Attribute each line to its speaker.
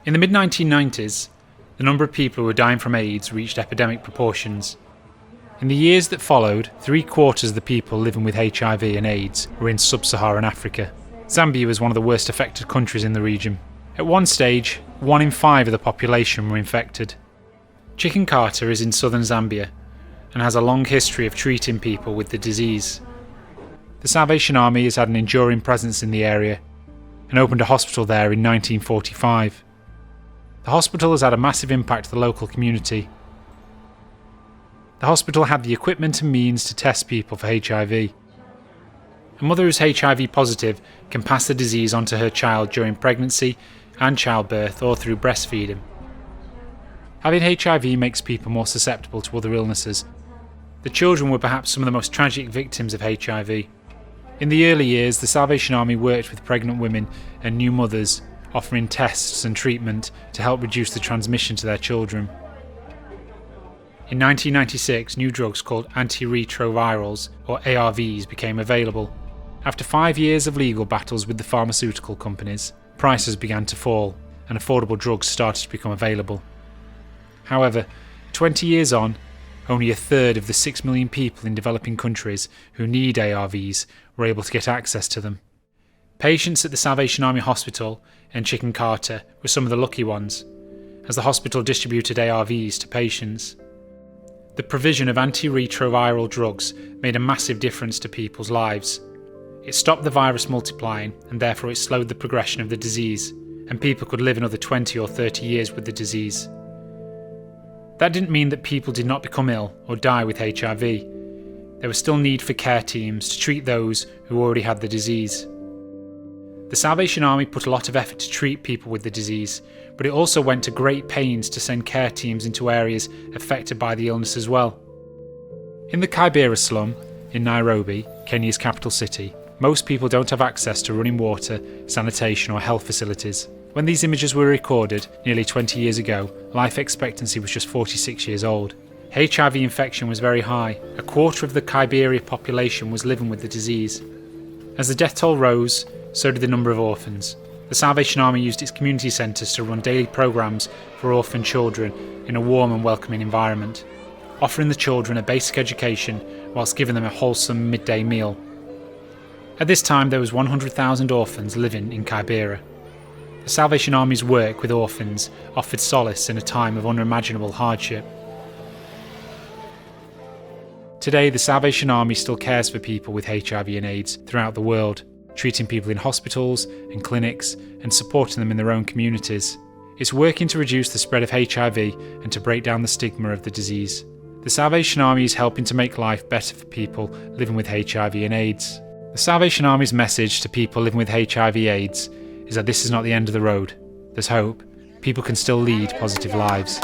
Speaker 1: In the mid-1990s, the number of people who were dying from AIDS reached epidemic proportions. In the years that followed, 3/4 of the people living with HIV and AIDS were in sub-Saharan Africa. Zambia was one of the worst affected countries in the region. At one stage, 1 in 5 of the population were infected. Chicken Carter is in southern Zambia and has a long history of treating people with the disease. The Salvation Army has had an enduring presence in the area and opened a hospital there in 1945. The hospital has had a massive impact to the local community. The hospital had the equipment and means to test people for HIV. A mother who's HIV positive can pass the disease on to her child during pregnancy and childbirth or through breastfeeding. Having HIV makes people more susceptible to other illnesses. The children were perhaps some of the most tragic victims of HIV. In the early years, the Salvation Army worked with pregnant women and new mothers, offering tests and treatment to help reduce the transmission to their children. In 1996, new drugs called antiretrovirals, or ARVs, became available. After 5 years of legal battles with the pharmaceutical companies, prices began to fall and affordable drugs started to become available. However, 20 years on, only 1/3 of the 6 million people in developing countries who need ARVs were able to get access to them. Patients at the Salvation Army Hospital and Chicken Carter were some of the lucky ones, as the hospital distributed ARVs to patients. The provision of antiretroviral drugs made a massive difference to people's lives. It stopped the virus multiplying and therefore it slowed the progression of the disease, and people could live another 20 or 30 years with the disease. That didn't mean that people did not become ill or die with HIV. There was still need for care teams to treat those who already had the disease. The Salvation Army put a lot of effort to treat people with the disease, but it also went to great pains to send care teams into areas affected by the illness as well. In the Kibera slum in Nairobi, Kenya's capital city, most people don't have access to running water, sanitation or health facilities. When these images were recorded nearly 20 years ago, life expectancy was just 46 years old. HIV infection was very high. 1/4 of the Kibera population was living with the disease. As the death toll rose, so did the number of orphans. The Salvation Army used its community centres to run daily programmes for orphan children in a warm and welcoming environment, offering the children a basic education whilst giving them a wholesome midday meal. At this time there was 100,000 orphans living in Kibera. The Salvation Army's work with orphans offered solace in a time of unimaginable hardship. Today, the Salvation Army still cares for people with HIV and AIDS throughout the world, treating people in hospitals and clinics and supporting them in their own communities. It's working to reduce the spread of HIV and to break down the stigma of the disease. The Salvation Army is helping to make life better for people living with HIV and AIDS. The Salvation Army's message to people living with HIV/AIDS is that this is not the end of the road. There's hope. People can still lead positive lives.